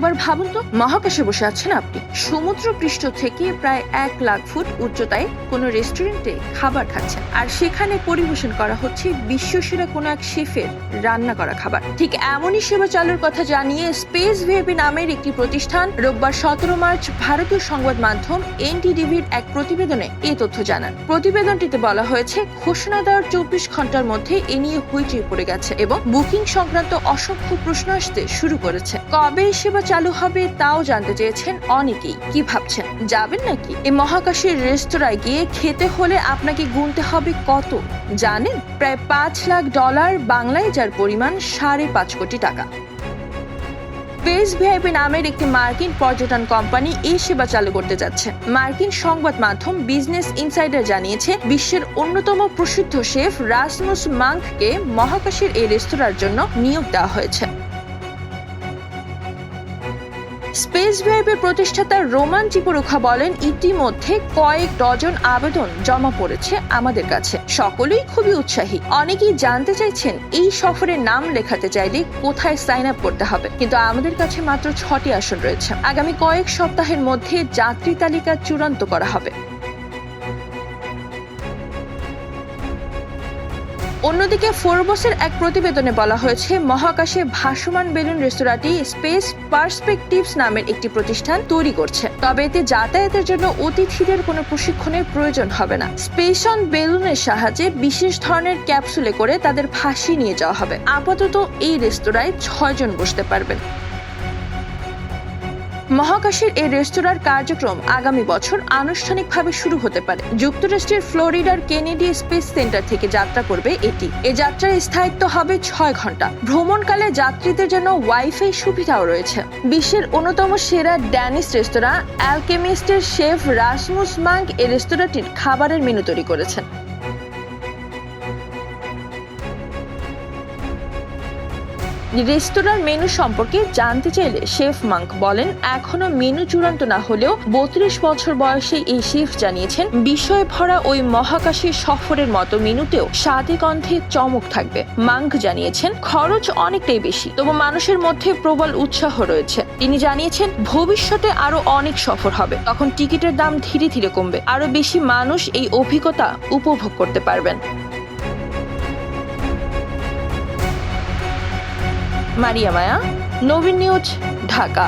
একবার ভাবুন তো, মহাকাশে বসে আছেন আপনি, সমুদ্র পৃষ্ঠ থেকে প্রায় 1,00,000 ফুট উচ্চতায় কোনো রেস্টুরেন্টে খাবার খাচ্ছেন, আর সেখানে পরিবেশন করা হচ্ছে বিশ্বসেরা কোনো এক শেফের রান্না করা খাবার। ঠিক এমনই সেবা চালুর কথা জানিয়ে স্পেস ভিআইপি নামের একটি প্রতিষ্ঠান রোববার 17 মার্চ ভারতীয় সংবাদ মাধ্যম এনডিটিভির এক প্রতিবেদনে এই তথ্য জানান। প্রতিবেদনটিতে বলা হয়েছে, ঘোষণা দেওয়ার 24 ঘন্টার মধ্যে এ নিয়ে হইচই পড়ে গেছে এবং বুকিং সংক্রান্ত অসংখ্য প্রশ্ন আসতে শুরু করেছে। কবে এই সেবা চালু হবে তাও জানতে চেয়েছেন অনেকেই। কি ভাবছেন, যাবেন নাকি? এই মহাকাশের রেস্তোরাঁয় গিয়ে খেতে হলে আপনাকে গুনতে হবে কত জানেন? প্রায় $5,00,000, বাংলায় যার পরিমাণ 5.5 কোটি টাকা। স্পেস ভিআইপি নামের একটি মার্কিন পর্যটন কোম্পানি এই সেবা চালু করতে যাচ্ছে। মার্কিন সংবাদ মাধ্যম বিজনেস ইনসাইডার জানিয়েছে, বিশ্বের অন্যতম প্রসিদ্ধ শেফ রাসমুস মাঙ্ককে মহাকাশের এই রেস্তোরাঁর জন্য নিয়োগ দেওয়া হয়েছে। স্পেস ভিআইপির প্রতিষ্ঠাতা রোমান চিপরুখা বলেন, ইতিমধ্যে কয়েক ডজন আবেদন জমা পড়েছে আমাদের কাছে। সকলেই খুবই উৎসাহী। অনেকেই জানতে চাইছেন এই সফরের নাম লেখাতে চাইলে কোথায় সাইন আপ করতে হবে, কিন্তু আমাদের কাছে মাত্র 6টি আসন রয়েছে। আগামী কয়েক সপ্তাহের মধ্যে যাত্রী তালিকা চূড়ান্ত করা হবে। অন্যদিকে ফোর্বসের এক প্রতিবেদনে বলা হয়েছে, মহাকাশে ভাসমান বেলুন রেস্তোরাঁটি স্পেস পার্সপেক্টিভস নামের একটি প্রতিষ্ঠান তৈরি করছে। তবে এতে যাতায়াতের জন্য অতিথিদের কোনো প্রশিক্ষণের প্রয়োজন হবে না। স্পেস অন বেলুনের সাহায্যে বিশেষ ধরনের ক্যাপসুলে করে তাদের ভাসিয়ে নিয়ে যাওয়া হবে। আপাতত এই রেস্তোরাঁয় 6 জন বসতে পারবেন। মহাকাশের এই রেস্তোরাঁর কার্যক্রম আগামী বছর আনুষ্ঠানিকভাবে শুরু হতে পারে। যুক্তরাষ্ট্রের ফ্লোরিডার কেনেডি স্পেস সেন্টার থেকে যাত্রা করবে এটি। এই যাত্রার স্থায়িত্ব হবে 6 ঘন্টা। ভ্রমণকালে যাত্রীদের জন্য ওয়াইফাই সুবিধাও রয়েছে। বিশ্বের অন্যতম সেরা ড্যানিশ রেস্তোরাঁ অ্যালকেমিস্টের শেফ রাসমুস মাঙ্ক এই রেস্তোরাঁটির খাবারের মেনু তৈরি করেছেন। রেস্তোরাঁর মেনু সম্পর্কে জানতে চাইলে শেফ মাঙ্ক বলেন, এখনো মেনু চূড়ান্ত না হলেও 32 বছর বয়সে এই শেফ জানিয়েছেন, বিষয়ে ভরা ওই মহাকাশের সফরের মতো মেনুতেও স্বাদে গন্ধে চমক থাকবে। মাঙ্ক জানিয়েছেন, খরচ অনেকটাই বেশি, তবু মানুষের মধ্যে প্রবল উৎসাহ রয়েছে। তিনি জানিয়েছেন, ভবিষ্যতে আরো অনেক সফর হবে, তখন টিকিটের দাম ধীরে ধীরে কমবে, আরো বেশি মানুষ এই অভিজ্ঞতা উপভোগ করতে পারবেন। মারিয়া মায়া, নবীন নিউজ, ঢাকা।